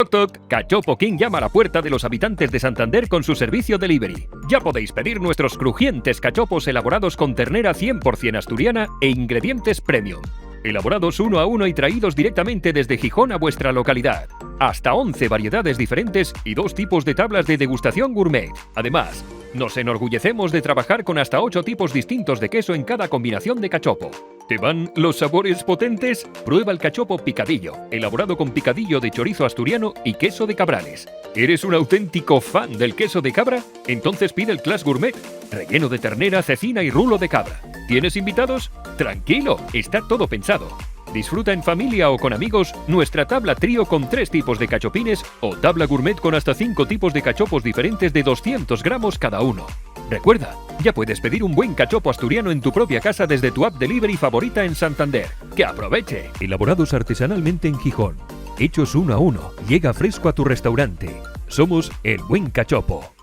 Toc toc, Cachopo King llama a la puerta de los habitantes de Santander con su servicio delivery. Ya podéis pedir nuestros crujientes cachopos elaborados con ternera 100% asturiana e ingredientes premium. Elaborados uno a uno y traídos directamente desde Gijón a vuestra localidad. Hasta 11 variedades diferentes y 2 tipos de tablas de degustación gourmet. Además, nos enorgullecemos de trabajar con hasta 8 tipos distintos de queso en cada combinación de cachopo. ¿Te van los sabores potentes? Prueba el cachopo picadillo, elaborado con picadillo de chorizo asturiano y queso de Cabrales. ¿Eres un auténtico fan del queso de cabra? Entonces pide el Class Gourmet, relleno de ternera, cecina y rulo de cabra. ¿Tienes invitados? Tranquilo, está todo pensado. Disfruta en familia o con amigos nuestra tabla trío con 3 tipos de cachopines o tabla gourmet con hasta 5 tipos de cachopos diferentes de 200 gramos cada uno. Recuerda, ya puedes pedir un buen cachopo asturiano en tu propia casa desde tu app delivery favorita en Santander. ¡Que aproveche! Elaborados artesanalmente en Gijón. Hechos uno a uno. Llega fresco a tu restaurante. Somos El Buen Cachopo.